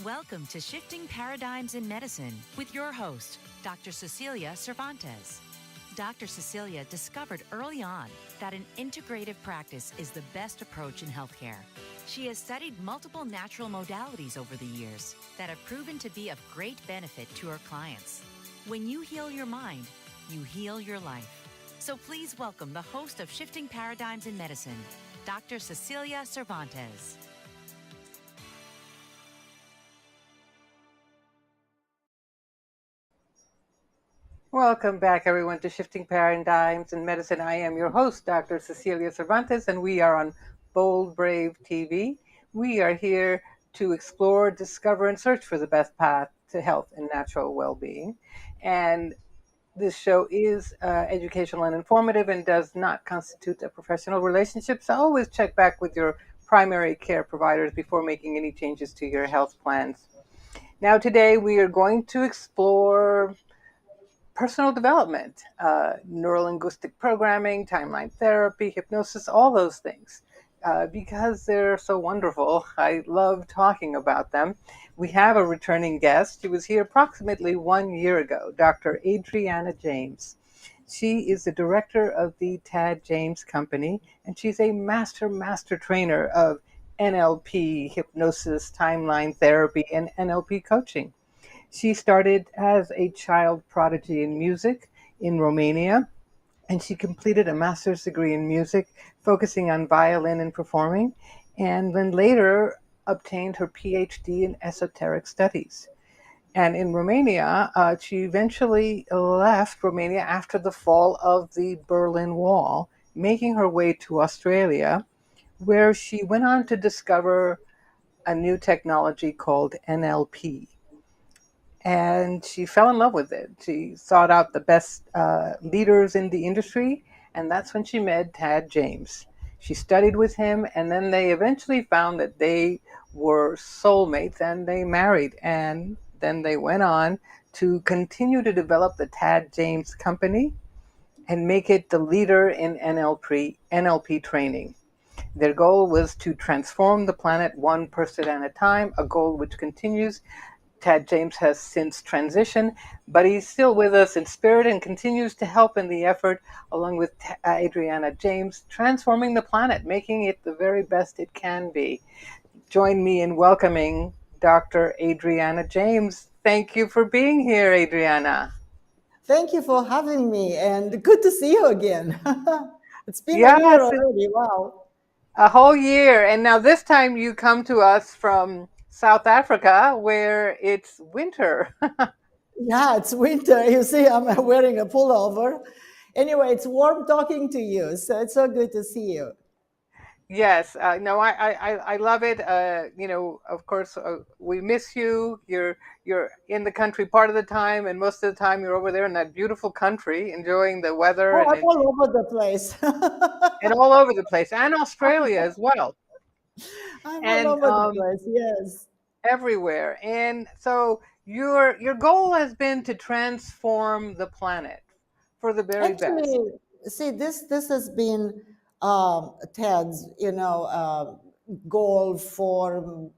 Welcome to Shifting Paradigms in Medicine with your host, Dr. Cecilia Cervantes. Dr. Cecilia discovered early on that an integrative practice is the best approach in healthcare. She has studied multiple natural modalities over the years that have proven to be of great benefit to her clients. When you heal your mind, you heal your life. So please welcome the host of Shifting Paradigms in Medicine, Dr. Cecilia Cervantes. Welcome back, everyone, to Shifting Paradigms in Medicine. I am your host, Dr. Cecilia Cervantes, and we are on Bold Brave TV. We are here to explore, discover, and search for the best path to health and natural well-being. And this show is educational and informative and does not constitute a professional relationship. So always check back with your primary care providers before making any changes to your health plans. Now, today we are going to explore personal development, neurolinguistic programming, timeline therapy, hypnosis, all those things, because they're so wonderful. I love talking about them. We have a returning guest. She was here approximately 1 year ago, Dr. Adriana James. She is the director of the Tad James Company, and she's a master trainer of NLP, hypnosis, timeline therapy, and NLP coaching. She started as a child prodigy in music in Romania, and she completed a master's degree in music, focusing on violin and performing, and then later obtained her PhD in esoteric studies. And in Romania, she eventually left Romania after the fall of the Berlin Wall, making her way to Australia, where she went on to discover a new technology called NLP. And she fell in love with it. She sought out the best leaders in the industry, and that's when she met Tad James. She studied with him, and then they eventually found that they were soulmates, and they married. And then they went on to continue to develop the Tad James Company and make it the leader in NLP training. Their goal was to transform the planet one person at a time, a goal which continues. Tad James has since transitioned, but he's still with us in spirit and continues to help in the effort, along with Adriana James, transforming the planet, making it the very best it can be. Join me in welcoming Dr. Adriana James. Thank you for being here, Adriana. Thank you for having me, and good to see you again. It's been a year Yes, already. Wow. a whole year. And now this time you come to us from South Africa, where it's winter. Yeah, it's winter. You see, I'm wearing a pullover. Anyway, it's warm talking to you, so it's so good to see you. Yes, no, I love it. Of course, we miss you. You're in the country part of the time, and most of the time you're over there in that beautiful country, enjoying the weather Oh, I'm all over the place. and all over the place, and Australia as well, I'm all and over the place, yes. everywhere. And so your goal has been to transform the planet for the very best. Actually, see, this has been Ted's, goal for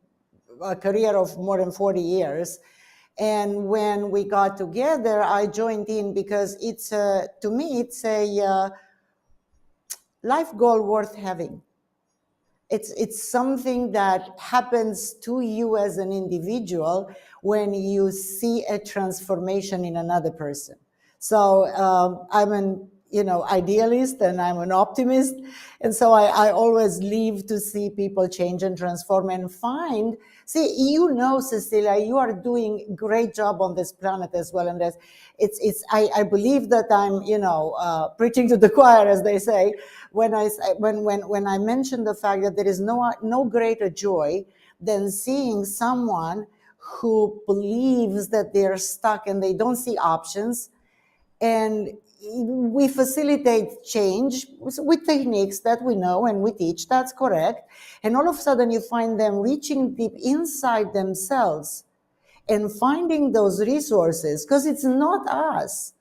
a career of more than 40 years. And when we got together, I joined in because to me, it's a life goal worth having. It's something that happens to you as an individual when you see a transformation in another person. So I'm an idealist, and I'm an optimist, and so I always live to see people change and transform and find. See, Cecilia, you are doing a great job on this planet as well, and I believe that I'm preaching to the choir, as they say, when I mention the fact that there is no greater joy than seeing someone who believes that they're stuck and they don't see options, and we facilitate change with techniques that we know and we teach. That's correct. And all of a sudden you find them reaching deep inside themselves and finding those resources, because it's not us.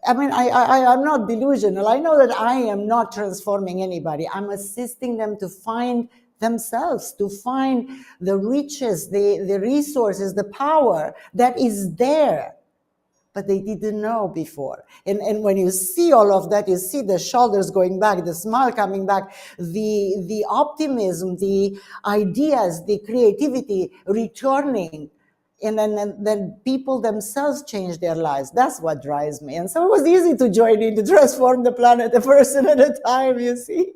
I mean, I'm not delusional. I know that I am not transforming anybody. I'm assisting them to find themselves, to find the riches, the resources, the power that is there, but they didn't know before. And when you see all of that, you see the shoulders going back, the smile coming back, the optimism, the ideas, the creativity returning. And then people themselves change their lives. That's what drives me. And so it was easy to join in to transform the planet a person at a time, you see.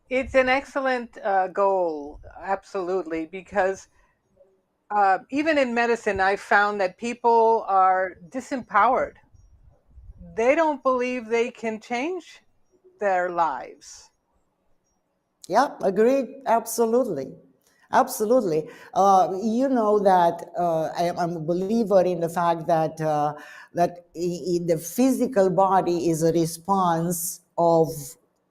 It's an excellent goal, absolutely, because even in medicine, I found that people are disempowered. They don't believe they can change their lives. Yeah, agreed. Absolutely. Absolutely. You know that I'm a believer in the fact that the physical body is a response of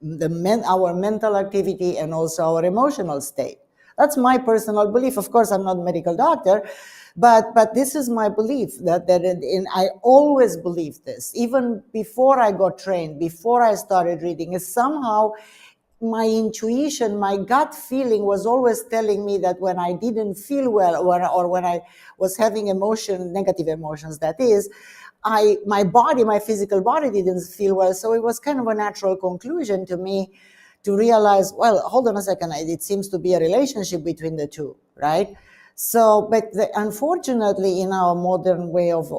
our mental activity and also our emotional state. That's my personal belief. Of course, I'm not a medical doctor, but this is my belief and I always believed this, even before I got trained, before I started reading. Is somehow my intuition, my gut feeling was always telling me that when I didn't feel well, or when I was having negative emotions, that is, my physical body didn't feel well. So it was kind of a natural conclusion to me to realize, well, hold on a second, it seems to be a relationship between the two, right? So, but unfortunately, in our modern way of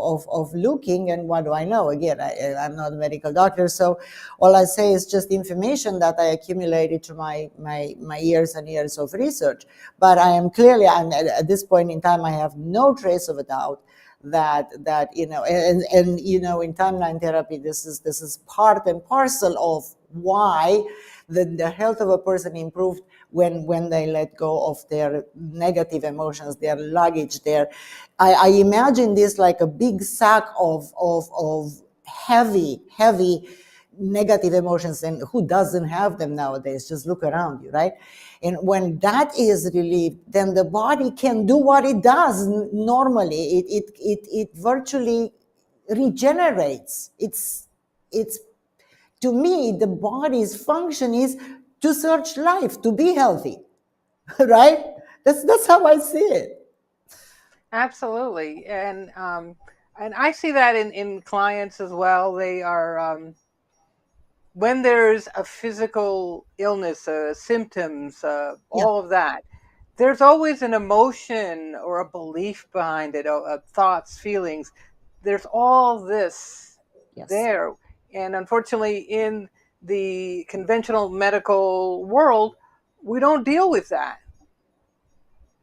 looking, and what do I know? Again, I'm not a medical doctor, so all I say is just information that I accumulated through my years and years of research. But I'm at this point in time, I have no trace of a doubt that and in timeline therapy, this is part and parcel of why the health of a person improved when they let go of their negative emotions, their luggage, I imagine this like a big sack of heavy negative emotions. And who doesn't have them nowadays? Just look around you, right? And when that is relieved, then the body can do what it does normally. It virtually regenerates. It's to me, the body's function is to search life, to be healthy, right? That's how I see it. Absolutely, and I see that in clients as well. They are when there's a physical illness, symptoms, Yeah. all of that. There's always an emotion or a belief behind it, thoughts, feelings. There's all this Yes. there, and unfortunately, in the conventional medical world, we don't deal with that.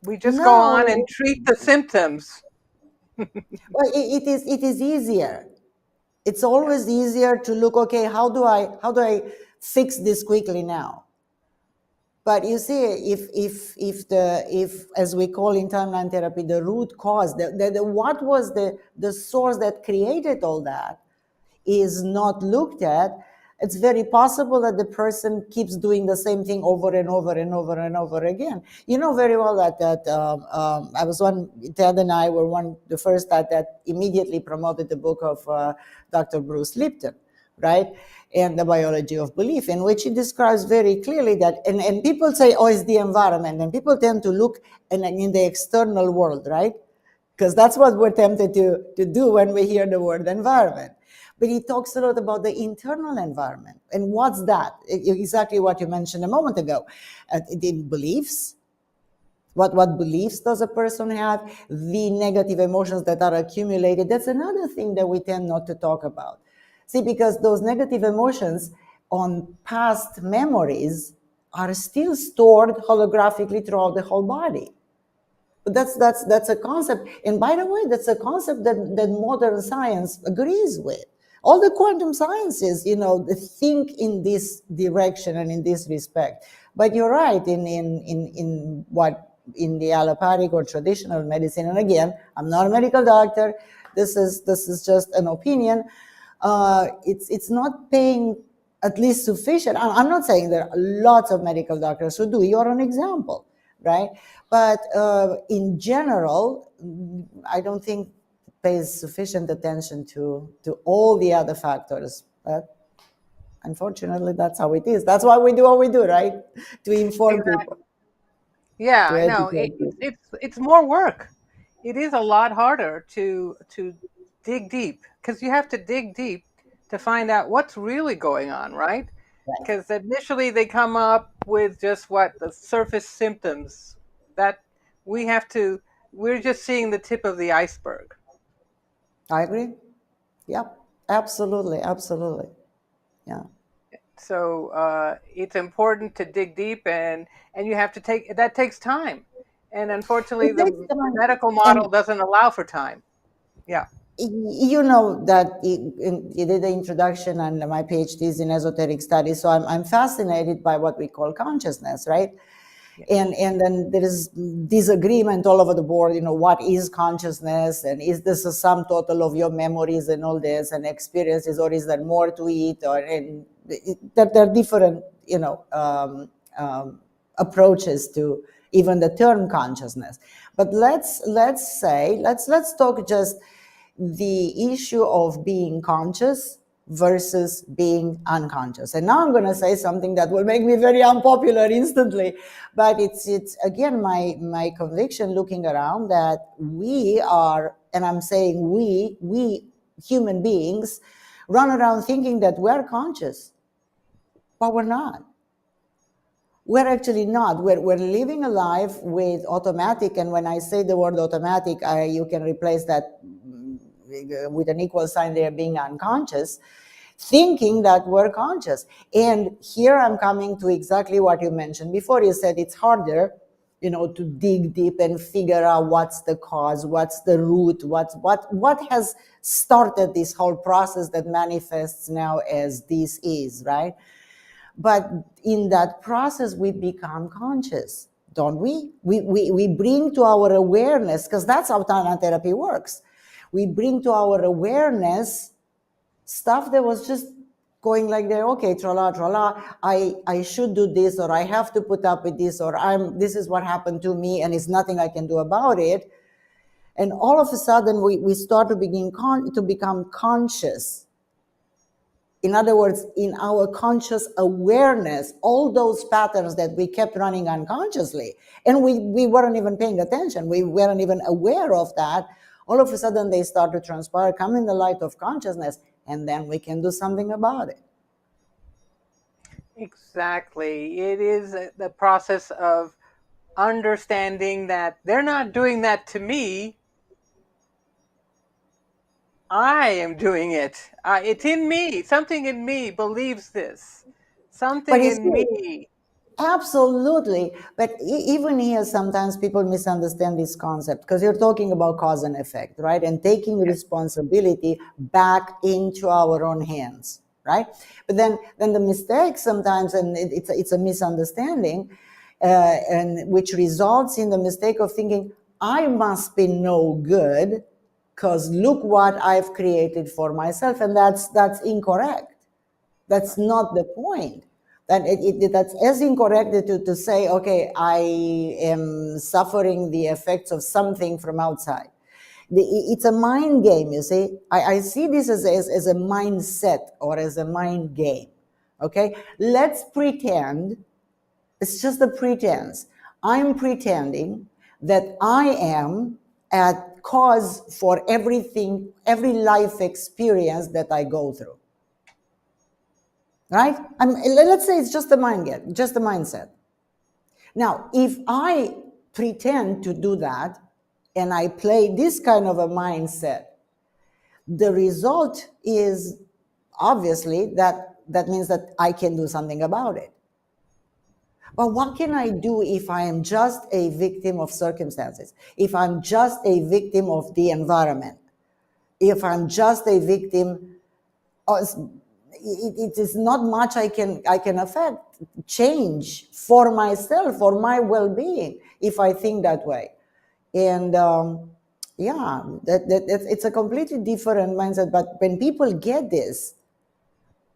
We just go on and No. treat the symptoms. Well, it is easier. It's always easier to look, okay, how do I fix this quickly now? But you see, if as we call in timeline therapy, the root cause, what was the source that created all that is not looked at, it's very possible that the person keeps doing the same thing over and over and over and over again. You know very well that I was Ted and I were the first that immediately promoted the book of Dr. Bruce Lipton, right? And the biology of belief, in which he describes very clearly that, and people say, oh, it's the environment, and people tend to look in the external world, right? Because that's what we're tempted to do when we hear the word environment. But he talks a lot about the internal environment. And what's that? Exactly what you mentioned a moment ago. The beliefs. What beliefs does a person have? The negative emotions that are accumulated. That's another thing that we tend not to talk about. See, because those negative emotions on past memories are still stored holographically throughout the whole body. But that's a concept. And by the way, that's a concept that modern science agrees with. All the quantum sciences, they think in this direction and in this respect. But you're right, in the allopathic or traditional medicine, and again, I'm not a medical doctor, this is just an opinion, it's not paying at least sufficient. I'm not saying there are lots of medical doctors who do. You're an example, right? But in general, I don't think it pays sufficient attention to all the other factors. But unfortunately, that's how it is. That's why we do what we do, right? To inform people, Exactly. to Yeah, no, educate people. it's more work. It is a lot harder to dig deep because you have to dig deep to find out what's really going on, right? Right. Because initially they come up with just what the surface symptoms that we have to. We're just seeing the tip of the iceberg. I agree. Yep. Absolutely. Absolutely. Yeah. So it's important to dig deep, and you have to take that takes time, and unfortunately, It takes the time. medical And model doesn't allow for time. Yeah. you know that you did the introduction, and my PhD is in esoteric studies. So I'm fascinated by what we call consciousness, right? Yeah. And then there is disagreement all over the board. You know, what is consciousness, and is this a sum total of your memories and all this and experiences, or is there more to it? Or and that there are different, approaches to even the term consciousness. But let's talk just the issue of being conscious versus being unconscious. And now I'm going to say something that will make me very unpopular instantly, but it's again my conviction looking around that we are, and I'm saying we human beings run around thinking that we're conscious, but we're not. We're actually not. We're living a life with automatic, and when I say the word automatic, you can replace that with an equal sign there, being unconscious, thinking that we're conscious. And here I'm coming to exactly what you mentioned before. You said it's harder, to dig deep and figure out what's the cause, what's the root, what has started this whole process that manifests now as this is, right? But in that process, we become conscious, don't we? We bring to our awareness, because that's how Tana therapy works. We bring to our awareness stuff that was just going like that. Okay, tra-la, tra-la, I should do this, or I have to put up with this, or this is what happened to me, and it's nothing I can do about it. And all of a sudden, we start to become conscious. In other words, in our conscious awareness, all those patterns that we kept running unconsciously, and we weren't even paying attention, we weren't even aware of that, all of a sudden they start to transpire, come in the light of consciousness, and then we can do something about it. Exactly. It is the process of understanding that they're not doing that to me. I am doing it. It's in me. Something in me believes this. But Something you in see, me. absolutely. But even here, sometimes people misunderstand this concept, because you're talking about cause and effect, right? And taking responsibility back into our own hands, right? But then the mistake sometimes, and it's a misunderstanding, and which results in the mistake of thinking, I must be no good because look what I've created for myself. And that's incorrect. That's not the point. That's as incorrect to say, okay, I am suffering the effects of something from outside. It's a mind game, you see. I see this as a mindset or as a mind game. Okay, let's pretend, it's just a pretense. I'm pretending that I am at cause for everything, every life experience that I go through. Right? Let's say it's just a mind game, just a mindset. Now, if I pretend to do that and I play this kind of a mindset, the result is obviously that means that I can do something about it. But what can I do if I am just a victim of circumstances? If I'm just a victim of the environment? If I'm just a victim of, it is not much I can affect, change for myself, for my well-being, if I think that way. And yeah, it's a completely different mindset. But when people get this,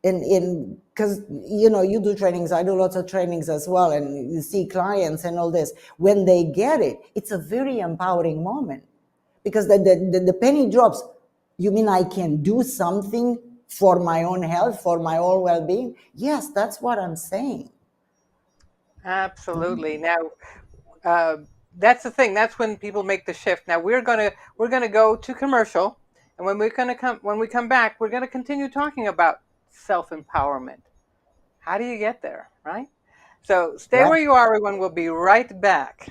in because you do trainings, I do lots of trainings as well, and you see clients and all this, when they get it, it's a very empowering moment, because the penny drops. You mean I can do something for my own health, for my own well-being. Yes, that's what I'm saying. Absolutely. Now, that's the thing. That's when people make the shift. Now we're gonna go to commercial, and when we come back, we're gonna continue talking about self empowerment. How do you get there, right? So stay Right. where you are, everyone. We'll be right back.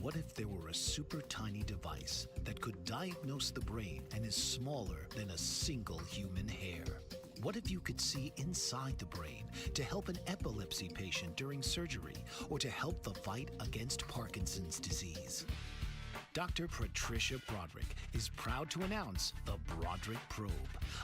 What if there were a super tiny device that could diagnose the brain and is smaller than a single human hair? What if you could see inside the brain to help an epilepsy patient during surgery or to help the fight against Parkinson's disease? Dr. Patricia Broderick is proud to announce the Broderick Probe,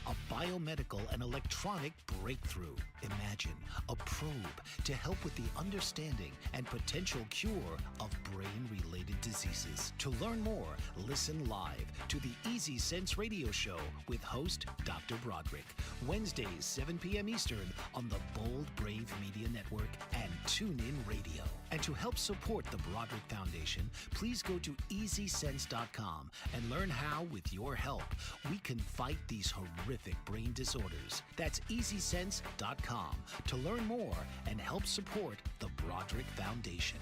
a biomedical and electronic breakthrough. Imagine a probe to help with the understanding and potential cure of brain-related diseases. To learn more, listen live to the Easy Sense Radio Show with host Dr. Broderick, Wednesdays 7 p.m. Eastern on the Bold Brave Media Network and TuneIn Radio. And to help support the Broderick Foundation, please go to EasySense.com and learn how, with your help, we can fight these horrific brain disorders. That's EasySense.com to learn more and help support the Broderick Foundation.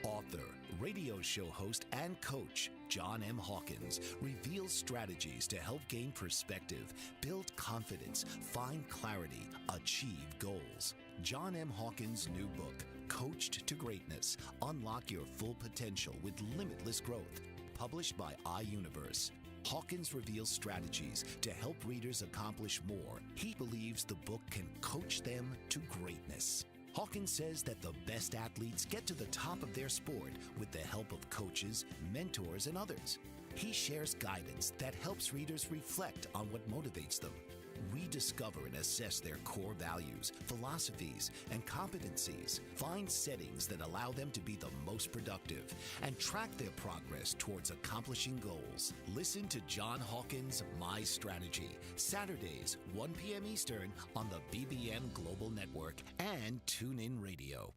Author, radio show host, and coach John M. Hawkins reveals strategies to help gain perspective, build confidence, find clarity, achieve goals. John M. Hawkins' new book, Coached to Greatness, Unlock Your Full Potential with Limitless Growth, published by iUniverse. Hawkins reveals strategies to help readers accomplish more. He believes the book can coach them to greatness. Hawkins says that the best athletes get to the top of their sport with the help of coaches, mentors, and others. He shares guidance that helps readers reflect on what motivates them, rediscover and assess their core values, philosophies, and competencies, find settings that allow them to be the most productive, and track their progress towards accomplishing goals. Listen to John Hawkins' My Strategy, Saturdays, 1 p.m. Eastern on the BBM Global Network and TuneIn Radio.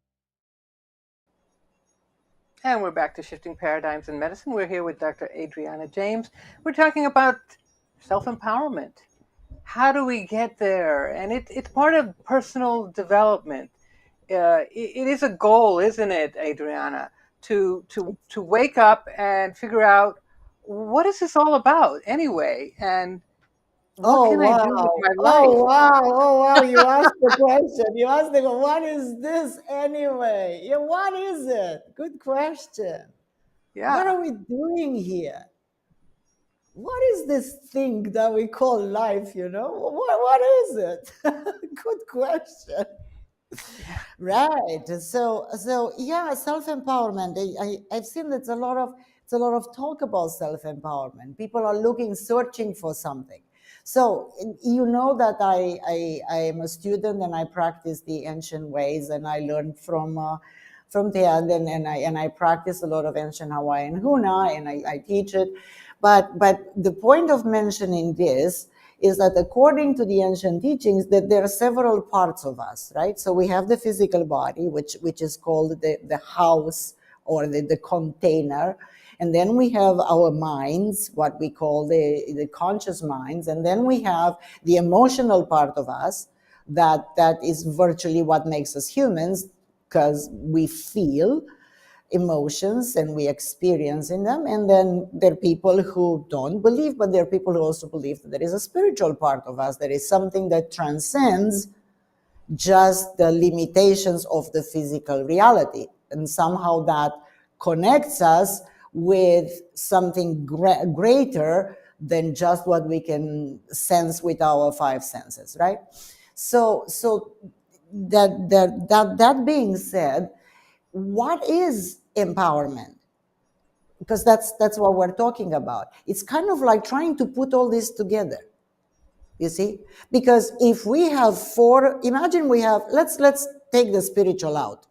And we're back to Shifting Paradigms in Medicine. We're here with Dr. Adriana James. We're talking about self-empowerment. How do we get there? And it's part of personal development. It is a goal, isn't it, Adriana, to wake up and figure out, what is this all about anyway? And what Oh can I do with wow! my life? Oh wow! Oh wow! You asked the question. You asked the what is this anyway? Yeah, what is it? Good question. What Yeah. are we doing here? What is this thing that we call life? What is it? Good question. Right. So yeah, self-empowerment. I've seen that it's a lot of talk about self-empowerment. People are looking, searching for something. So you know that I am a student and I practice the ancient ways, and I learned from the end, and I practice a lot of ancient Hawaiian huna, and I teach it. But the point of mentioning this is that according to the ancient teachings, that there are several parts of us, right? So we have the physical body, which is called the house, or the container. And then we have our minds, what we call the conscious minds. And then we have the emotional part of us, that is virtually what makes us humans, because we feel emotions and we experience in them. And then there are people who don't believe, but there are people who also believe that there is a spiritual part of us, there is something that transcends just the limitations of the physical reality, and somehow that connects us with something greater than just what we can sense with our five senses, right? So that being said, what is empowerment? Because that's what we're talking about. It's kind of like trying to put all this together, you see? Because if we have imagine we have, let's take the spiritual out.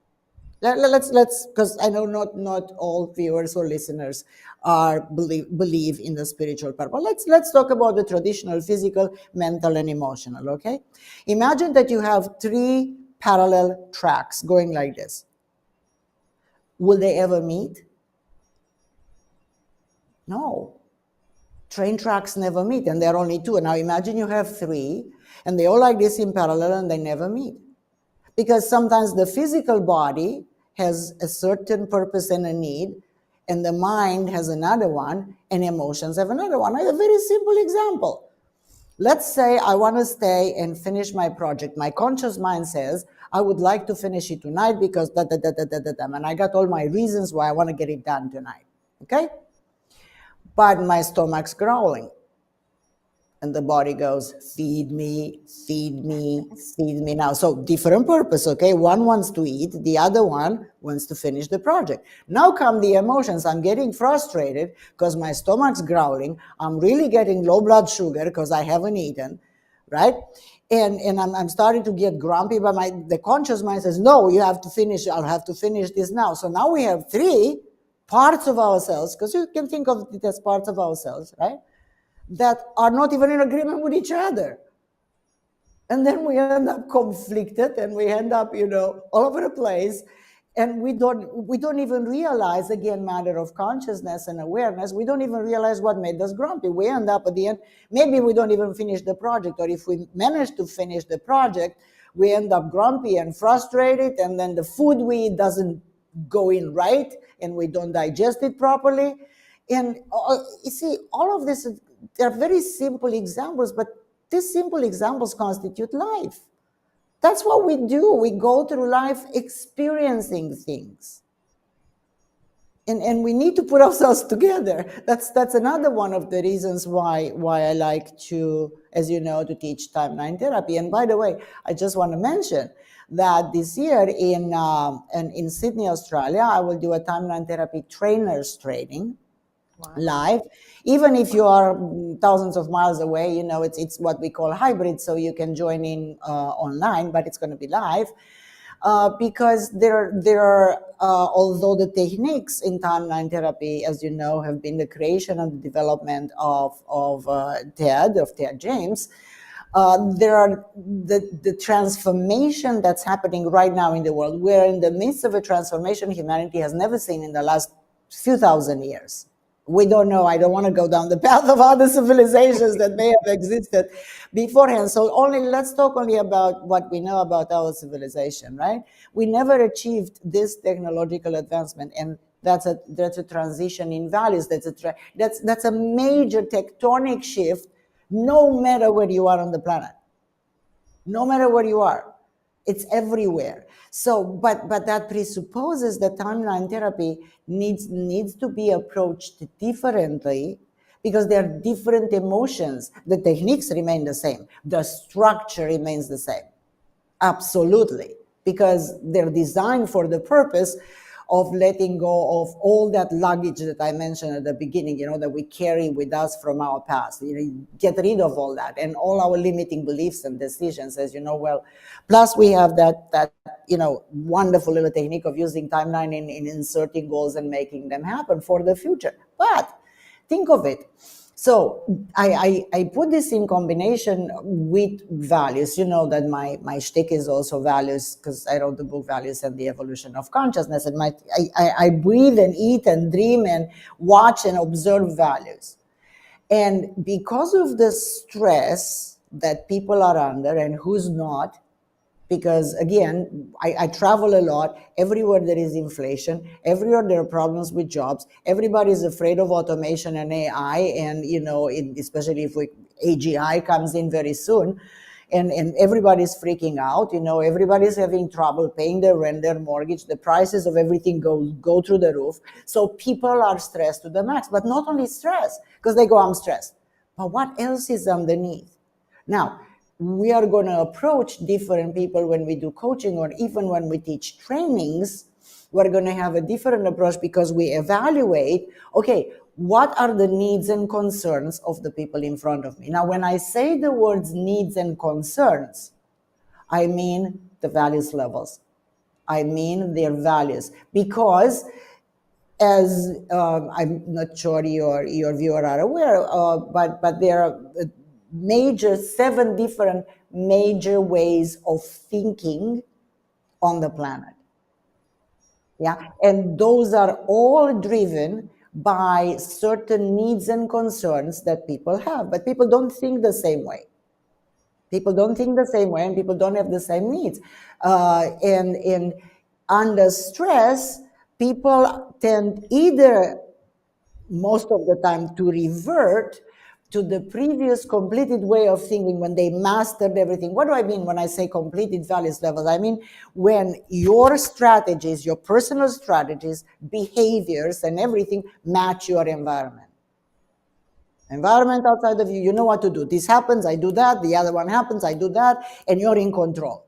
Let's because I know not all viewers or listeners believe in the spiritual part. But let's talk about the traditional physical, mental, and emotional. Okay, imagine that you have 3 parallel tracks going like this. Will they ever meet? No. Train tracks never meet, and there are only two. Now imagine you have three, and they all like this in parallel, and they never meet. Because sometimes the physical body has a certain purpose and a need, and the mind has another one, and emotions have another one. A very simple example. Let's say I want to stay and finish my project. My conscious mind says, I would like to finish it tonight because da da da da da da da, and I got all my reasons why I want to get it done tonight. Okay? But my stomach's growling. And the body goes, feed me, feed me, feed me now. So different purpose, okay? One wants to eat, the other one wants to finish the project. Now come the emotions. I'm getting frustrated because my stomach's growling. I'm really getting low blood sugar because I haven't eaten, right? And I'm starting to get grumpy, but the conscious mind says, no, you have to finish. I'll have to finish this now. So now we have three parts of ourselves, because you can think of it as parts of ourselves, right? That are not even in agreement with each other. And then we end up conflicted, and we end up, all over the place. And we don't even realize, again, matter of consciousness and awareness, we don't even realize what made us grumpy. We end up at the end, maybe we don't even finish the project, or if we manage to finish the project, we end up grumpy and frustrated, and then the food we eat doesn't go in right, and we don't digest it properly. And you see, all of this, they're very simple examples, but these simple examples constitute life. That's what we do. We go through life experiencing things. And we need to put ourselves together. That's another one of the reasons why I like to, as you know, to teach timeline therapy. And by the way, I just want to mention that this year in Sydney, Australia, I will do a timeline therapy trainers training. Wow. Live, even if you are thousands of miles away, it's what we call hybrid, so you can join in online, but it's going to be live, because there are although the techniques in timeline therapy, as you know, have been the creation and the development of Ted James. There are the transformation that's happening right now in the world. We're in the midst of a transformation humanity has never seen in the last few thousand years. We don't know. I don't want to go down the path of other civilizations that may have existed beforehand. So let's talk only about what we know about our civilization, right? We never achieved this technological advancement, and that's a transition in values. That's a major tectonic shift, no matter where you are on the planet. No matter where you are. It's everywhere. So, but that presupposes that timeline therapy needs to be approached differently, because there are different emotions. The techniques remain the same. The structure remains the same. Absolutely. Because they're designed for the purpose of letting go of all that luggage that I mentioned at the beginning, that we carry with us from our past. Get rid of all that and all our limiting beliefs and decisions, as you know well. Plus, we have that wonderful little technique of using timeline in inserting goals and making them happen for the future. But think of it. So I put this in combination with values. You know that my shtick is also values, because I wrote the book Values and the Evolution of Consciousness. And I breathe and eat and dream and watch and observe values. And because of the stress that people are under, and who's not, because again, I travel a lot. Everywhere there is inflation, everywhere there are problems with jobs. Everybody is afraid of automation and AI, and especially if AGI comes in very soon, and everybody's freaking out. Everybody's having trouble paying their rent, their mortgage. The prices of everything go through the roof. So people are stressed to the max. But not only stressed, because they go, I'm stressed. But what else is underneath? Now, we are going to approach different people when we do coaching, or even when we teach trainings. We're going to have a different approach, because we evaluate, okay, what are the needs and concerns of the people in front of me? Now, when I say the words needs and concerns, I mean the values levels. I mean their values, because as I'm not sure your viewer are aware, but there are seven different major ways of thinking on the planet. Yeah, and those are all driven by certain needs and concerns that people have, but people don't think the same way. People don't think the same way, and people don't have the same needs. And under stress, people tend either, most of the time, to revert to the previous completed way of thinking when they mastered everything. What do I mean when I say completed values levels? I mean when your strategies, your personal strategies, behaviors, and everything match your environment. Environment outside of you, you know what to do. This happens, I do that. The other one happens, I do that. And you're in control,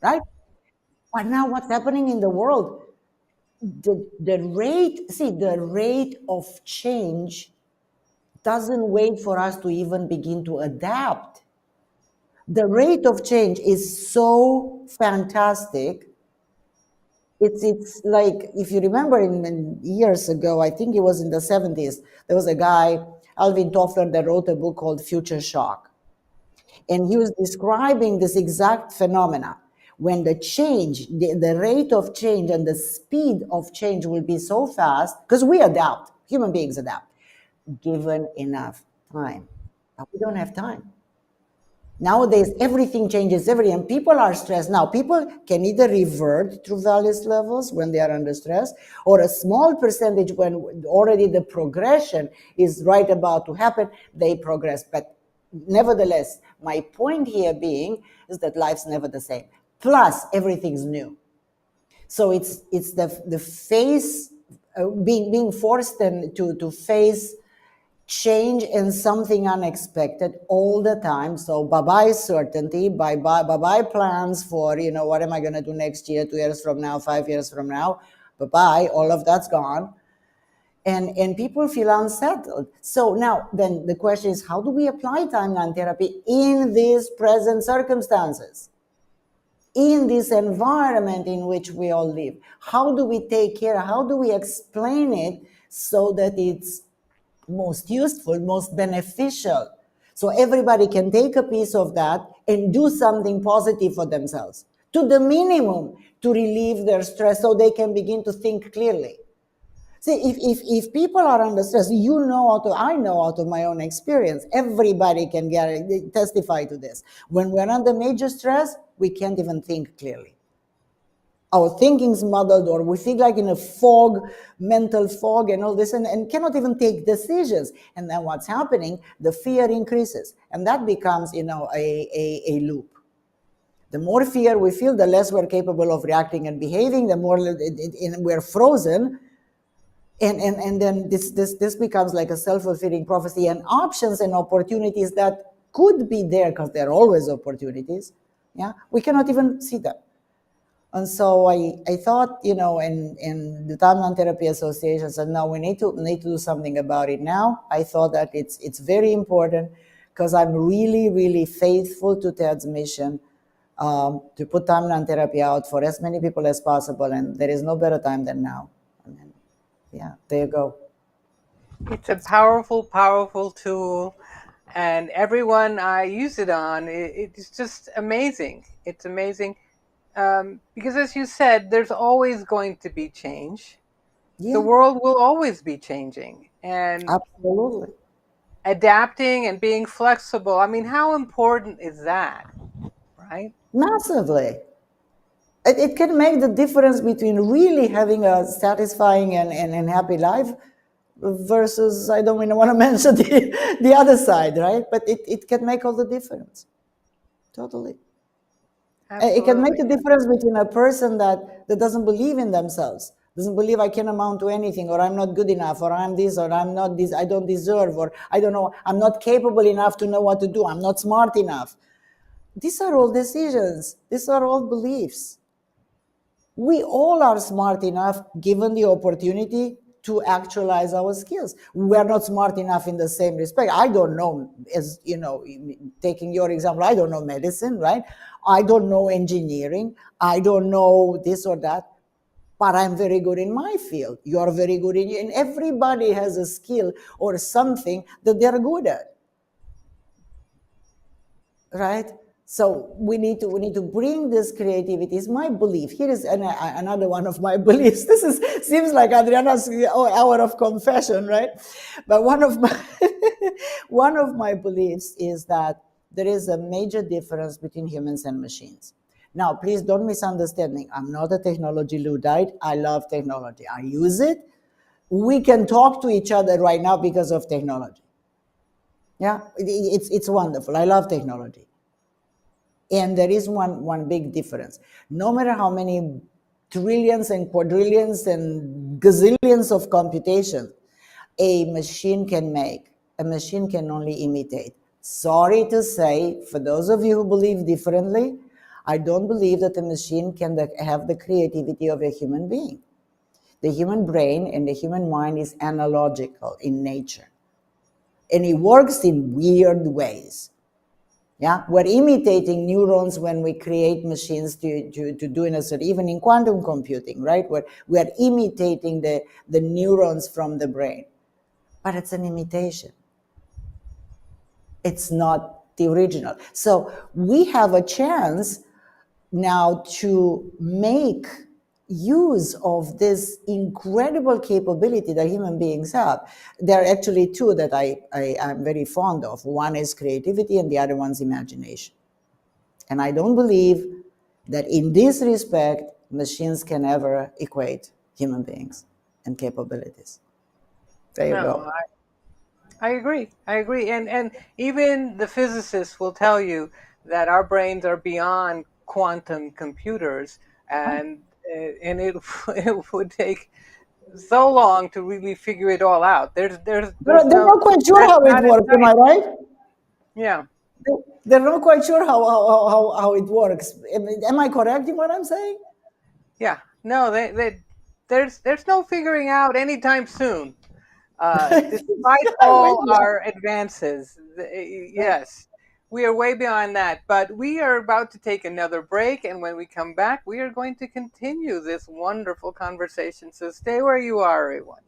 right? But now what's happening in the world? The rate of change doesn't wait for us to even begin to adapt. The rate of change is so fantastic. It's like, if you remember, in years ago, I think it was in the 70s, there was a guy, Alvin Toffler, that wrote a book called Future Shock. And he was describing this exact phenomena when the change, the rate of change and the speed of change will be so fast, because we adapt, human beings adapt, given enough time. But we don't have time. Nowadays, everything changes every, and people are stressed. Now, people can either revert through values levels when they are under stress, or a small percentage when already the progression is right about to happen, they progress. But nevertheless, my point here being is that life's never the same. Plus, everything's new. So it's the face, being forced to face change and something unexpected all the time. So bye-bye certainty, bye-bye plans for, what am I going to do next year, 2 years from now, 5 years from now, bye-bye, all of that's gone. And people feel unsettled. So now then the question is, how do we apply timeline therapy in these present circumstances? In this environment in which we all live? How do we take care? How do we explain it so that it's most useful, most beneficial, so everybody can take a piece of that and do something positive for themselves, to the minimum, to relieve their stress so they can begin to think clearly. See, if people are under stress, I know out of my own experience, everybody can testify to this. When we're under major stress, we can't even think clearly. Our thinking's muddled, or we feel like in a fog, mental fog and all this, and cannot even take decisions. And then what's happening? The fear increases, and that becomes, a loop. The more fear we feel, the less we're capable of reacting and behaving, the more we're frozen. And then this becomes like a self-fulfilling prophecy, and options and opportunities that could be there, because there are always opportunities, we cannot even see them. And so I thought, in the Timeline Therapy Association said, no, we need to do something about it now. I thought that it's very important, because I'm really, really faithful to Ted's mission, to put timeline therapy out for as many people as possible, and there is no better time than now. And then, there you go. It's a powerful, powerful tool, and everyone I use it on, it's just amazing. It's amazing. Because as you said, there's always going to be change. Yeah. The world will always be changing, and absolutely adapting and being flexible. I mean, how important is that, right? Massively. It can make the difference between really having a satisfying and happy life versus, I don't even want to mention the other side, right? But it can make all the difference. Totally. Absolutely. It can make a difference between a person that doesn't believe in themselves, doesn't believe I can amount to anything, or I'm not good enough, or I'm this, or I'm not this, I don't deserve, or I don't know, I'm not capable enough to know what to do, I'm not smart enough. These are all decisions. These are all beliefs. We all are smart enough, given the opportunity, to actualize our skills. We are not smart enough in the same respect. I don't know, as taking your example, I don't know medicine, right? I don't know engineering. I don't know this or that, but I'm very good in my field. You're very good and everybody has a skill or something that they're good at, right? So we need to bring this creativity. It's my belief. Here is another one of my beliefs. This seems like Adriana's hour of confession, right? But one of my one of my beliefs is that there is a major difference between humans and machines. Now, please don't misunderstand me. I'm not a technology Luddite. I love technology. I use it. We can talk to each other right now because of technology. Yeah, it's wonderful. I love technology. And there is one big difference. No matter how many trillions and quadrillions and gazillions of computation a machine can make, a machine can only imitate. Sorry to say, for those of you who believe differently, I don't believe that a machine can have the creativity of a human being. The human brain and the human mind is analogical in nature, and it works in weird ways. Yeah, we're imitating neurons when we create machines to do in a certain, even in quantum computing, right? We're imitating the neurons from the brain, but it's an imitation. It's not the original. So we have a chance now to make use of this incredible capability that human beings have. There are actually two that I am very fond of. One is creativity and the other one's imagination. And I don't believe that in this respect, machines can ever equate human beings and capabilities. There you No, go. I agree. I agree. And even the physicists will tell you that our brains are beyond quantum computers, and it would take so long to really figure it all out. There's They're no not quite sure that's how it not in works, am sight. I right? Yeah. They're not quite sure how it works. Am I correct in what I'm saying? Yeah. No, there's no figuring out anytime soon. Despite I'm with all you. our advances, yes, we are way beyond that. But we are about to take another break, and when we come back, we are going to continue this wonderful conversation. So stay where you are, everyone.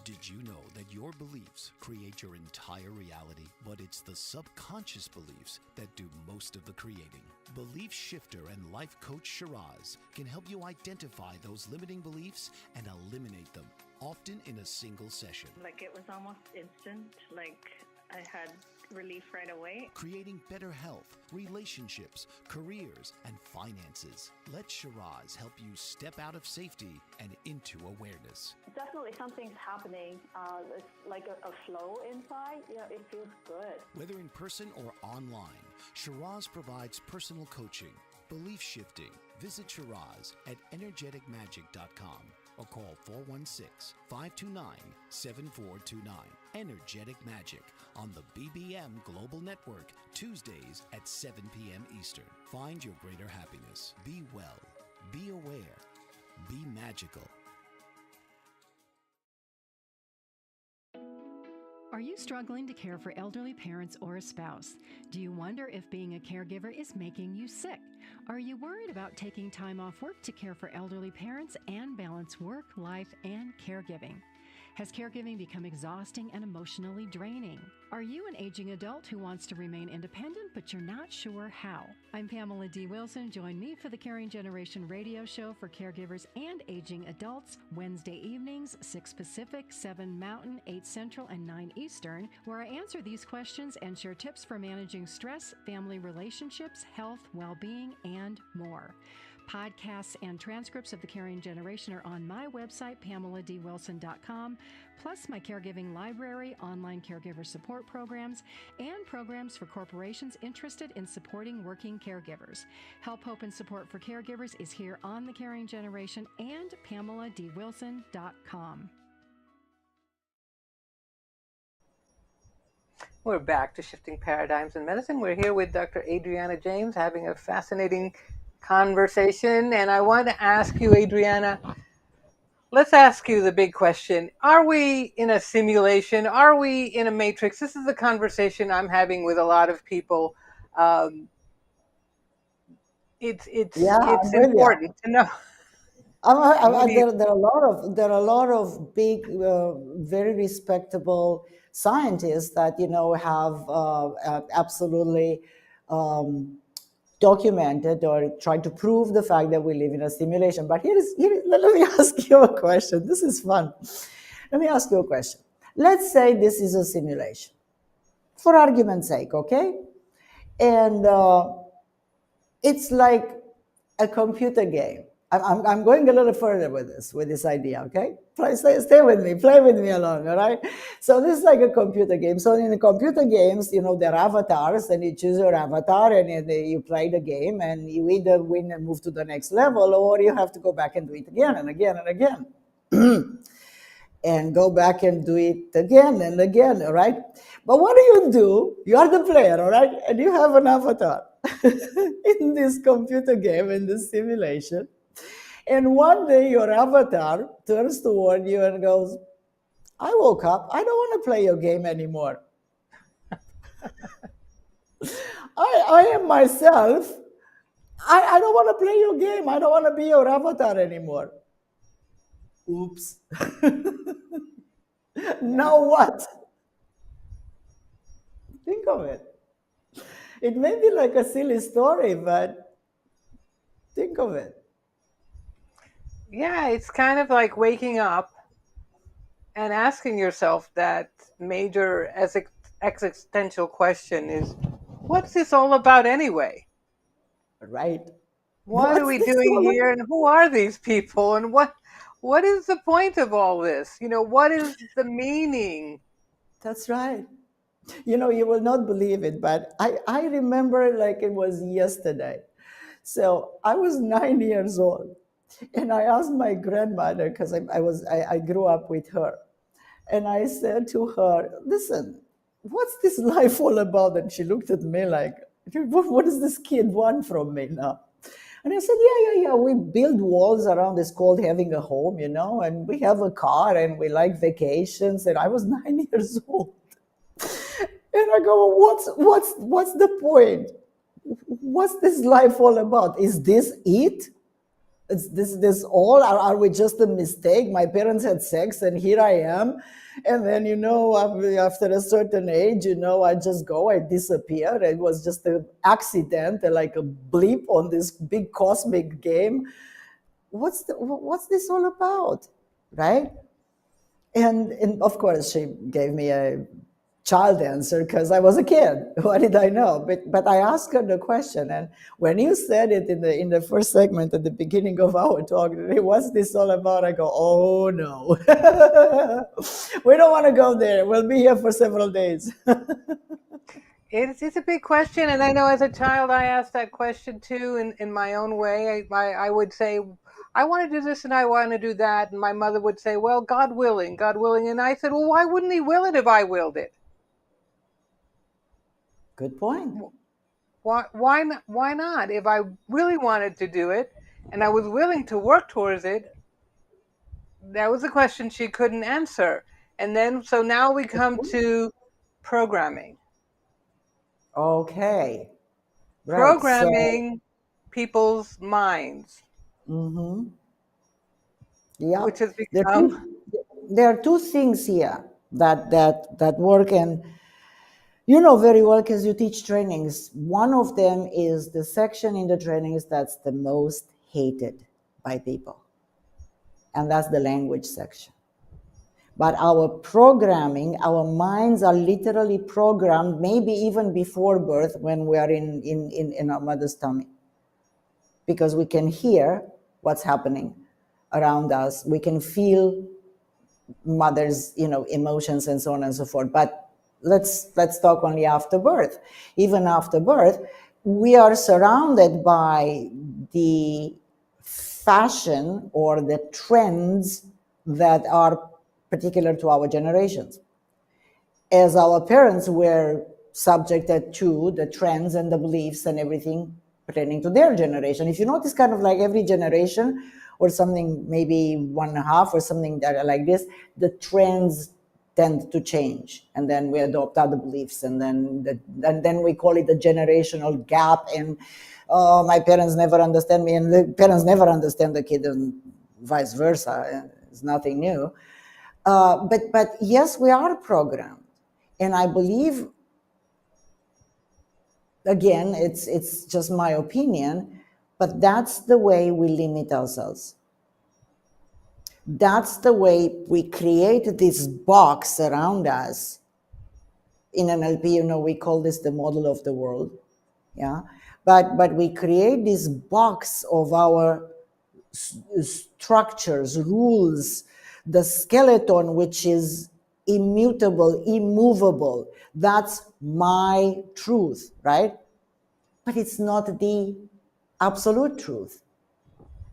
Did you know that your beliefs create your entire reality, but it's the subconscious beliefs that do most of the creating? Belief shifter and life coach Shiraz can help you identify those limiting beliefs and eliminate them, often in a single session. Like it was almost instant, like I had relief right away. Creating better health, relationships, careers, and finances. Let Shiraz help you step out of safety and into awareness. Definitely something's happening. It's like a flow inside. You know, it feels good. Whether in person or online, Shiraz provides personal coaching, belief shifting. Visit Shiraz at energeticmagic.com or call 416-529-7429. Energetic Magic on the BBM Global Network, Tuesdays at 7 p.m. Eastern. Find your greater happiness. Be well. Be aware. Be magical. Are you struggling to care for elderly parents or a spouse? Do you wonder if being a caregiver is making you sick? Are you worried about taking time off work to care for elderly parents and balance work, life, and caregiving? Has caregiving become exhausting and emotionally draining? Are you an aging adult who wants to remain independent, but you're not sure how? I'm Pamela D. Wilson. Join me for the Caring Generation radio show for caregivers and aging adults, Wednesday evenings, 6 Pacific, 7 Mountain, 8 Central, and 9 Eastern, where I answer these questions and share tips for managing stress, family relationships, health, well-being, and more. Podcasts and transcripts of The Caring Generation are on my website, PamelaDWilson.com, plus my caregiving library, online caregiver support programs, and programs for corporations interested in supporting working caregivers. Help, hope, and support for caregivers is here on The Caring Generation and PamelaDWilson.com. We're back to Shifting Paradigms in Medicine. We're here with Dr. Adriana James having a fascinating conversation. And I want to ask you, Adriana, let's ask you the big question. Are we in a simulation? Are we in a matrix? This is the conversation I'm having with a lot of people. It's Yeah, I'm with you. important to know. There are a lot of big, very respectable scientists that, have absolutely documented or tried to prove the fact that we live in a simulation. But let me ask you a question. This is fun. Let me ask you a question. Let's say this is a simulation, for argument's sake, okay? And it's like a computer game. I'm going a little further with this idea, okay? Stay with me, play with me along, all right? So this is like a computer game. So in the computer games, there are avatars, and you choose your avatar, and you play the game, and you either win and move to the next level, or you have to go back and do it again and again and again. And go back and do it again and again, all right? But what do? You are the player, all right? And you have an avatar in this computer game, in this simulation. And one day your avatar turns toward you and goes, I woke up. I don't want to play your game anymore. I am myself. I don't want to play your game. I don't want to be your avatar anymore. Oops. Now what? Think of it. It may be like a silly story, but think of it. Yeah, it's kind of like waking up and asking yourself that major existential question is, what's this all about anyway? Right. What are we doing here, and who are these people, and what is the point of all this? What is the meaning? That's right. You will not believe it, but I remember like it was yesterday. So I was 9 years old, and I asked my grandmother, because I grew up with her, and I said to her, listen, what's this life all about? And she looked at me like, what does this kid want from me now? And I said, yeah, we build walls around. It's called having a home, and we have a car, and we like vacations. And I was 9 years old. And I go, what's the point? What's this life all about? Is this it? Is this all? Are we just a mistake? My parents had sex, and here I am. And then, after a certain age, I just go, I disappear. It was just an accident, like a blip on this big cosmic game. What's this all about? Right? And of course, she gave me a child answer because I was a kid. What did I know? But I asked her the question, and when you said it in the first segment at the beginning of our talk, what's this all about? I go, oh no, we don't want to go there. We'll be here for several days. It's a big question, and I know as a child I asked that question too in my own way. I would say, I want to do this and I want to do that, and my mother would say, well, God willing, and I said, well, why wouldn't He will it if I willed it? Good point. Why not? If I really wanted to do it and I was willing to work towards it, that was a question she couldn't answer. And then, so now we come to programming. Okay. Right. Programming people's minds. Mm-hmm. Yeah. Which has become... There are two things here that work, and you know very well because you teach trainings. One of them is the section in the trainings that's the most hated by people, and that's the language section. But our programming, our minds are literally programmed, maybe even before birth when we are in our mother's tummy, because we can hear what's happening around us. We can feel mother's, emotions and so on and so forth. But let's talk only after birth. Even after birth, we are surrounded by the fashion or the trends that are particular to our generations. As our parents were subjected to the trends and the beliefs and everything pertaining to their generation. If you notice, kind of like every generation or something, maybe 1.5 or something that like this, the trends tend to change, and then we adopt other beliefs, and then we call it a generational gap. And my parents never understand me, and the parents never understand the kid, and vice versa. It's nothing new. But yes, we are programmed. And I believe, again, it's just my opinion, but that's the way we limit ourselves. That's the way we create this box around us. In NLP, we call this the model of the world. Yeah. But we create this box of our structures, rules, the skeleton, which is immutable, immovable. That's my truth, right? But it's not the absolute truth.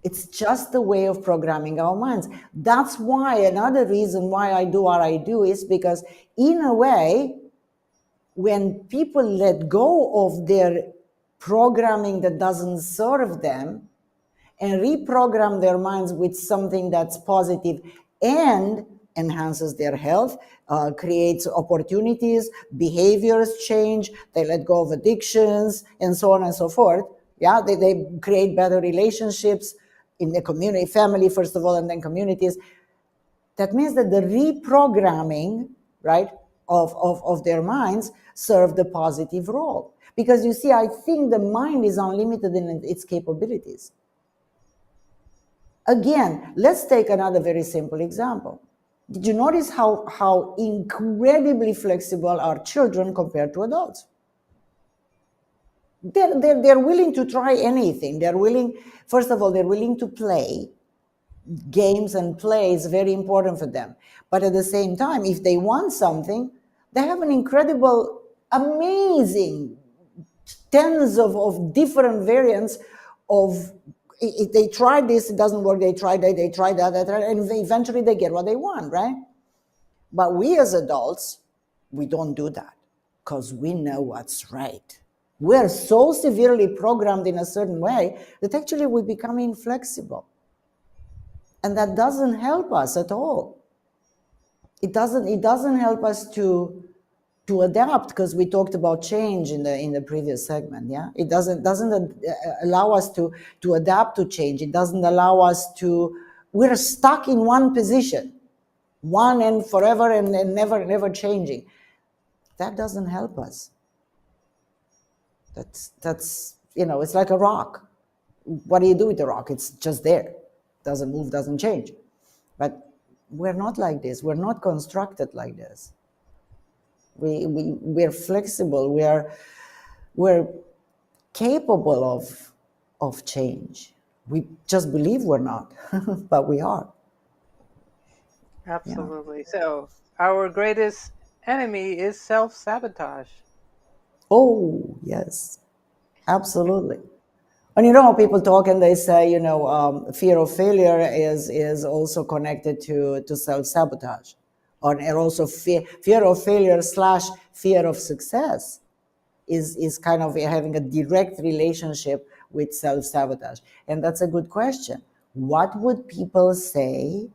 It's just the way of programming our minds. That's why another reason why I do what I do is because, in a way, when people let go of their programming that doesn't serve them and reprogram their minds with something that's positive and enhances their health, creates opportunities, behaviors change, they let go of addictions, and so on and so forth. Yeah, they create better relationships in the community, family, first of all, and then communities. That means that the reprogramming, right, of their minds serve the positive role. Because you see, I think the mind is unlimited in its capabilities. Again, let's take another very simple example. Did you notice how incredibly flexible are children compared to adults? They're willing to try anything. They're willing, first of all, they're willing to play. Games and play is very important for them. But at the same time, if they want something, they have an incredible, amazing, tens of different variants of, if they try this, it doesn't work, they try that, and eventually they get what they want, right? But we as adults, we don't do that because we know what's right. We're so severely programmed in a certain way that actually we become inflexible. And that doesn't help us at all. It doesn't help us to adapt, because we talked about change in the previous segment. Yeah, it doesn't allow us to adapt to change. It doesn't allow us to. We're stuck in one position, one and forever, and never changing. That doesn't help us. That's it's like a rock. What do you do with the rock? It's just there, doesn't move, doesn't change. But we're not like this. We're not constructed like this. We're flexible. We're capable of change. We just believe we're not, but we are. Absolutely. Yeah. So our greatest enemy is self-sabotage. Oh, yes, absolutely. And people talk and they say, fear of failure is also connected to self-sabotage, and also fear of failure / fear of success is kind of having a direct relationship with self-sabotage. And that's a good question. What would people say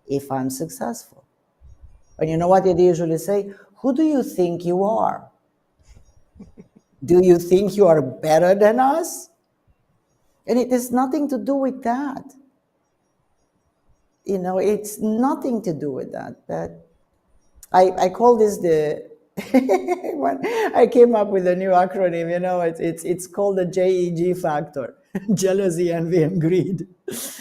if I'm successful? And you know what they usually say? Who do you think you are? Do you think you are better than us? And it has nothing to do with that. It's nothing to do with that. But I call this I came up with a new acronym. It's called the JEG factor: jealousy, envy, and greed. It's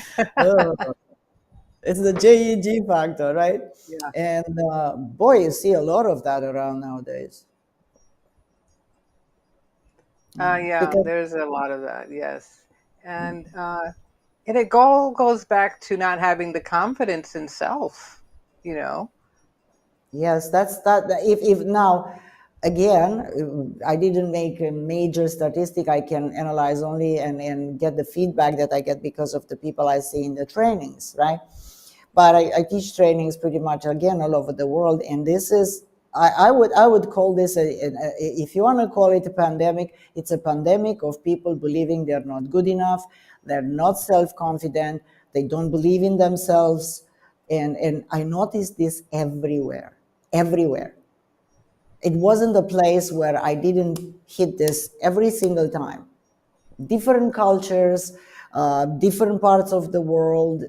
the JEG factor, right? Yeah. And boy, you see a lot of that around nowadays. There's a lot of that, yes. And it all goes back to not having the confidence in self, Yes, that's that. If now, again, I didn't make a major statistic. I can analyze only and get the feedback that I get because of the people I see in the trainings, right? But I teach trainings pretty much, again, all over the world. And this is, I would call this, if you want to call it a pandemic, it's a pandemic of people believing they're not good enough, they're not self-confident, they don't believe in themselves. And I noticed this everywhere. It wasn't a place where I didn't hit this every single time. Different cultures, different parts of the world,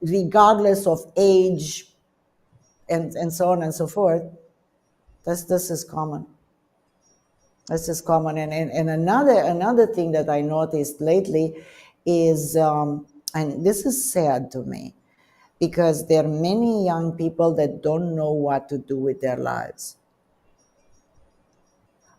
regardless of age, and so on and so forth. This is common. This is common. And another thing that I noticed lately is, and this is sad to me, because there are many young people that don't know what to do with their lives.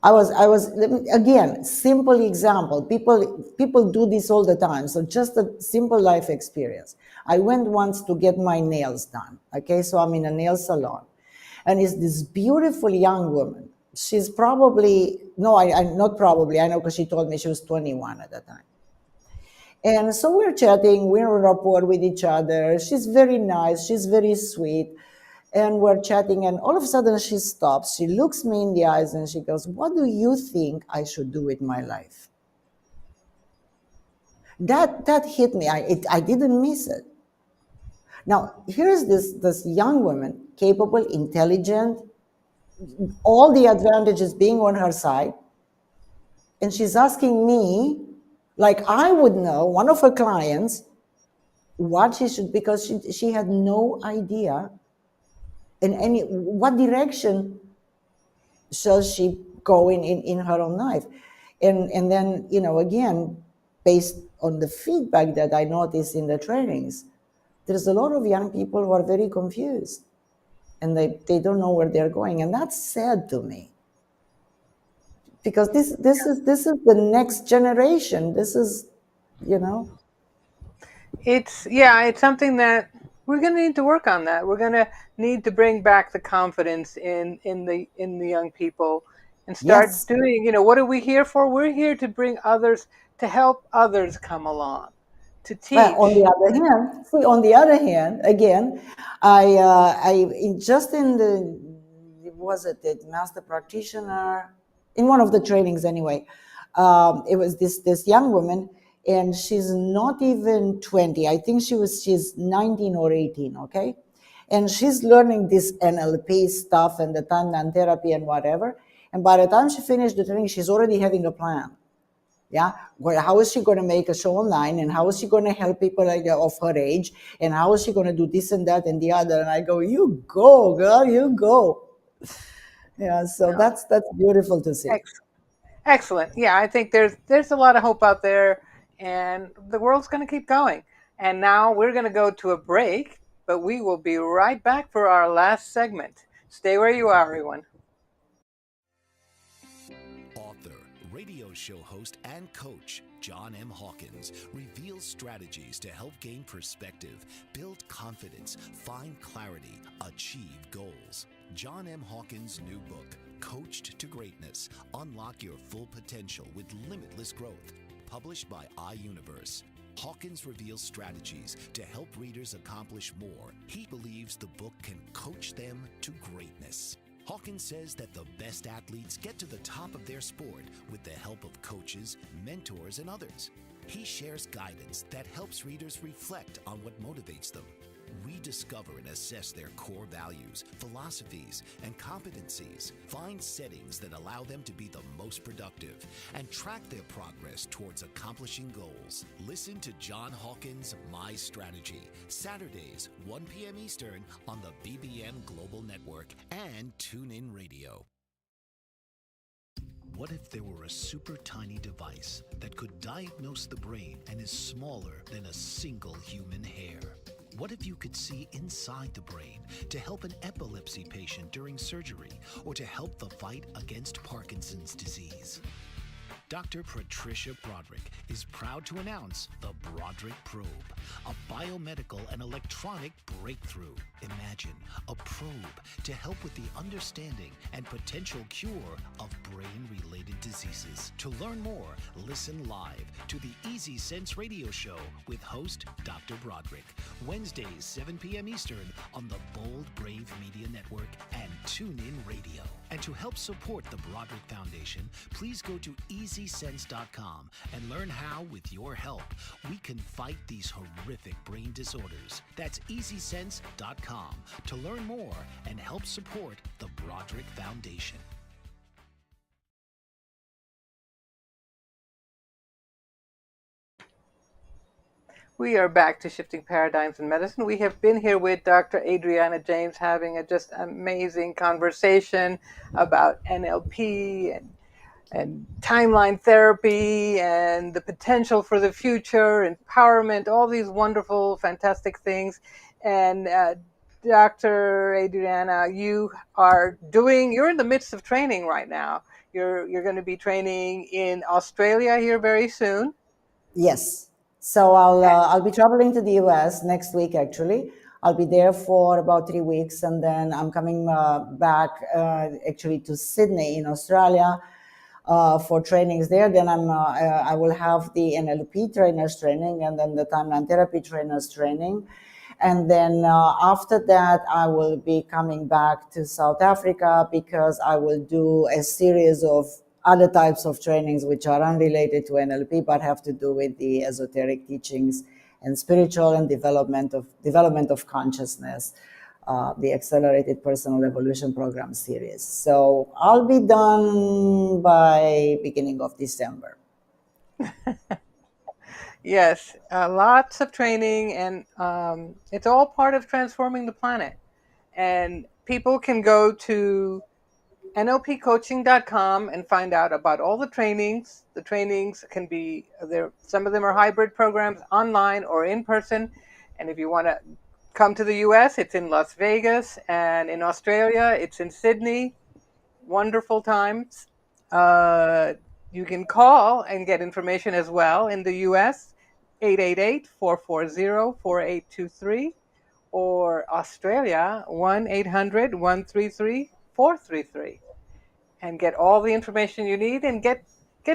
Again, simple example. People do this all the time. So just a simple life experience. I went once to get my nails done. Okay, so I'm in a nail salon, and it's this beautiful young woman. She's probably, no, I not probably, I know because she told me she was 21 at the time. And so we're chatting, we're in rapport with each other. She's very nice, she's very sweet. And we're chatting, and all of a sudden she stops. She looks me in the eyes and she goes, "What do you think I should do with my life?" That hit me. I didn't miss it. Now, here's this young woman, capable, intelligent, all the advantages being on her side. And she's asking me, like I would know, one of her clients, what she should, because she had no idea in what direction shall she go in her own life. And then, again, based on the feedback that I notice in the trainings, there's a lot of young people who are very confused and they don't know where they're going. And that's sad to me. Because this is the next generation. This is, It's something that we're going to need to work on. That we're going to need to bring back the confidence in the young people and start yes. doing. What are we here for? We're here to bring others, to help others come along, to But teach. on the other hand, again, just in the, was it the master practitioner, in one of the trainings anyway, it was this young woman, and she's not even 20. I think she's 19 or 18, okay? And she's learning this NLP stuff and the Tandan therapy and whatever. And by the time she finished the training, she's already having a plan. Yeah, well, how is she going to make a show online, and how is she going to help people like of her age, and how is she going to do this and that and the other? And I go, you go, girl, you go. Yeah, so that's beautiful to see. Excellent. Yeah, I think there's a lot of hope out there, and the world's going to keep going. And now we're going to go to a break, but we will be right back for our last segment. Stay where you are, everyone. Author, radio show host, and coach John M. Hawkins reveals strategies to help gain perspective, build confidence, find clarity, achieve goals. John M. Hawkins' new book, Coached to Greatness, Unlock Your Full Potential with Limitless Growth, published by iUniverse. Hawkins reveals strategies to help readers accomplish more. He believes the book can coach them to greatness. Hawkins says that the best athletes get to the top of their sport with the help of coaches, mentors, and others. He shares guidance that helps readers reflect on what motivates them, rediscover and assess their core values, philosophies, and competencies, find settings that allow them to be the most productive, and track their progress towards accomplishing goals. Listen to John Hawkins' My Strategy, Saturdays, 1 p.m. Eastern on the BBM Global Network and TuneIn Radio. What if there were a super tiny device that could diagnose the brain and is smaller than a single human hair? What if you could see inside the brain to help an epilepsy patient during surgery or to help the fight against Parkinson's disease? Dr. Patricia Broderick is proud to announce the Broderick Probe, a biomedical and electronic breakthrough. Imagine a probe to help with the understanding and potential cure of brain-related diseases. To learn more, listen live to the Easy Sense radio show with host Dr. Broderick, Wednesdays 7 p.m. Eastern on the Bold Brave Media Network and TuneIn Radio. And to help support the Broderick Foundation, please go to EasySense.com and learn how, with your help, we can fight these horrific brain disorders. That's EasySense.com to learn more and help support the Broderick Foundation. We are back to Shifting Paradigms in Medicine. We have been here with Dr. Adriana James having a just amazing conversation about NLP and timeline therapy and the potential for the future, empowerment, all these wonderful, fantastic things. And Dr. Adriana, you're in the midst of training right now. You're going to be training in Australia here very soon. Yes. So I'll be traveling to the US next week. Actually, I'll be there for about 3 weeks, and then I'm coming back actually to Sydney in Australia for trainings there. Then I will have the NLP trainers training, and then the timeline therapy trainers training. And then after that, I will be coming back to South Africa because I will do a series of other types of trainings which are unrelated to NLP but have to do with the esoteric teachings and spiritual and development of consciousness, the Accelerated Personal Evolution Program series. So I'll be done by beginning of December. Yes, lots of training, and it's all part of transforming the planet. And people can go to nlpcoaching.com and find out about all the trainings. The trainings can be there. Some of them are hybrid programs, online or in person. And if you want to come to the US, it's in Las Vegas, and in Australia, it's in Sydney. Wonderful times. You can call and get information as well in the US, 888-440-4823, or Australia, 1-800-133-433, and get all the information you need and get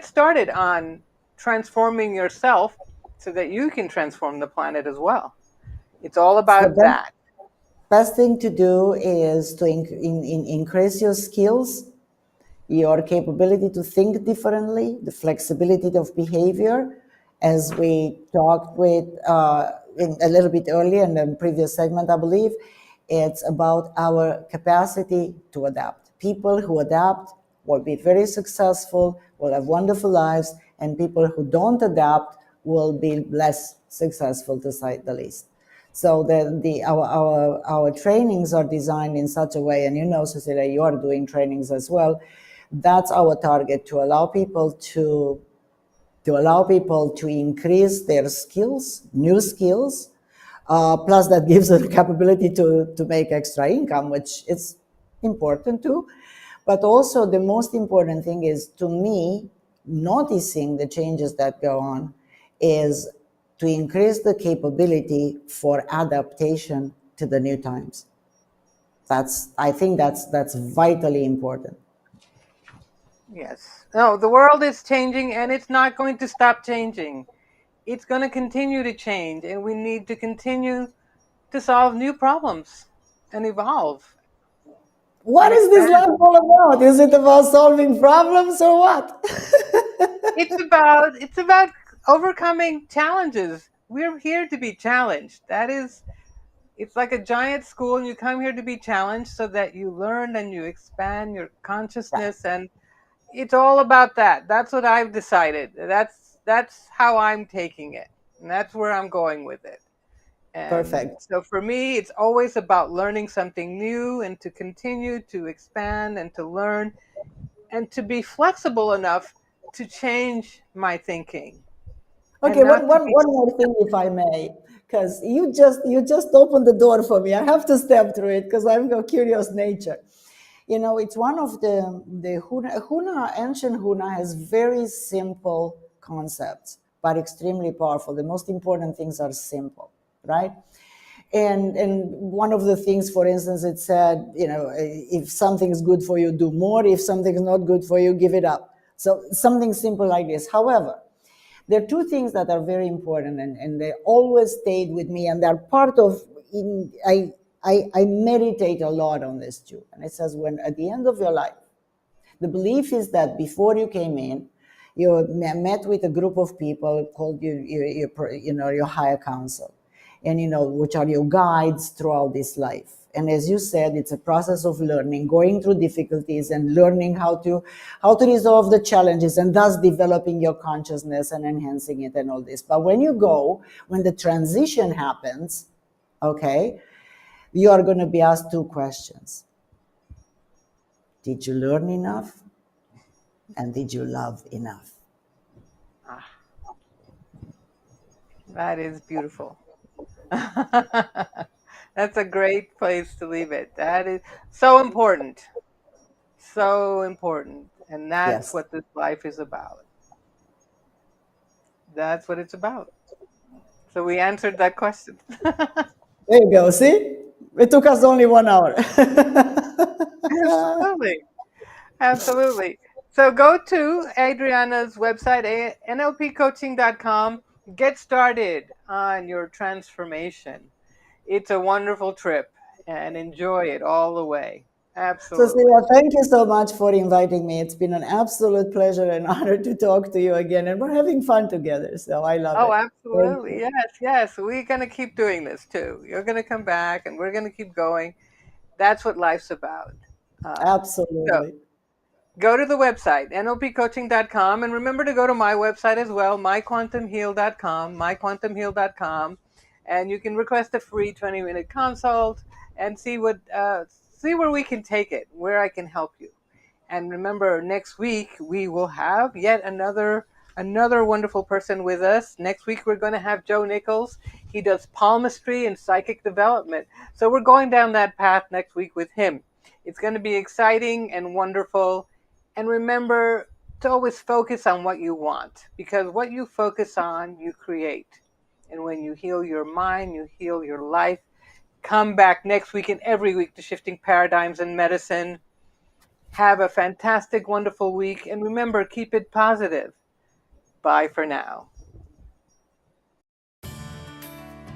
started on transforming yourself so that you can transform the planet as well. It's all about that. Best thing to do is to increase your skills, your capability to think differently, the flexibility of behavior, as we talked with a little bit earlier in the previous segment, I believe. It's about our capacity to adapt. People who adapt will be very successful, will have wonderful lives, and people who don't adapt will be less successful, to say the least. So our trainings are designed in such a way, and you know, Cecilia, you are doing trainings as well. That's our target, to allow people to increase their skills, new skills. Plus, that gives them the capability to make extra income, which is important too. But also, the most important thing is, to me, noticing the changes that go on is to increase the capability for adaptation to the new times. I think that's vitally important. Yes. No, the world is changing, and it's not going to stop changing. It's going to continue to change, and we need to continue to solve new problems and evolve. What is this life all about? Is it about solving problems or what? It's about overcoming challenges. We're here to be challenged. It's like a giant school, and you come here to be challenged so that you learn and you expand your consciousness, and it's all about that. That's what I've decided. That's how I'm taking it, and that's where I'm going with it. And Perfect. so for me, it's always about learning something new and to continue to expand and to learn and to be flexible enough to change my thinking. Okay, one more thing, if I may, because you just opened the door for me. I have to step through it because I'm a curious nature. You know, it's one of the ancient Huna has very simple concepts, but extremely powerful. The most important things are simple, right? And one of the things, for instance, it said, you know, if something's good for you, do more. If something's not good for you, give it up. So something simple like this. However, there are two things that are very important, and they always stayed with me, and they're part of. I meditate a lot on this too, and it says, when at the end of your life, the belief is that before you came in, you met with a group of people called your higher council. and which are your guides throughout this life. And as you said, it's a process of learning, going through difficulties and learning how to resolve the challenges, and thus developing your consciousness and enhancing it and all this. But when the transition happens, okay, you are going to be asked two questions. Did you learn enough? And did you love enough? That is beautiful. That's a great place to leave it. That is so important. So important. And that's Yes. what this life is about. That's what it's about. So we answered that question. There you go. See? It took us only 1 hour. Absolutely. Absolutely. So go to Adriana's website, nlpcoaching.com. Get started on your transformation. It's a wonderful trip and enjoy it all the way. Absolutely. Cecilia, thank you so much for inviting me. It's been an absolute pleasure and honor to talk to you again. And we're having fun together. So I love Oh, it. Thank absolutely. you. Yes, yes. We're going to keep doing this too. You're going to come back and we're going to keep going. That's what life's about. So Absolutely. go to the website, nlpcoaching.com, and remember to go to my website as well, myquantumheal.com, and you can request a free 20-minute consult and see where we can take it, where I can help you. And remember, next week we will have yet another wonderful person with us. Next week we're going to have Joe Nichols. He does palmistry and psychic development. So we're going down that path next week with him. It's going to be exciting and wonderful. And remember to always focus on what you want, because what you focus on, you create. And when you heal your mind, you heal your life. Come back next week and every week to Shifting Paradigms in Medicine. Have a fantastic, wonderful week. And remember, keep it positive. Bye for now.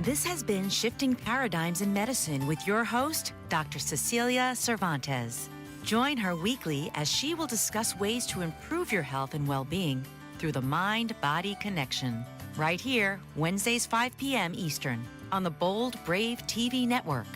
This has been Shifting Paradigms in Medicine with your host, Dr. Cecilia Cervantes. Join her weekly as she will discuss ways to improve your health and well-being through the mind-body connection. Right here, Wednesdays 5 p.m. Eastern on the Bold Brave TV network.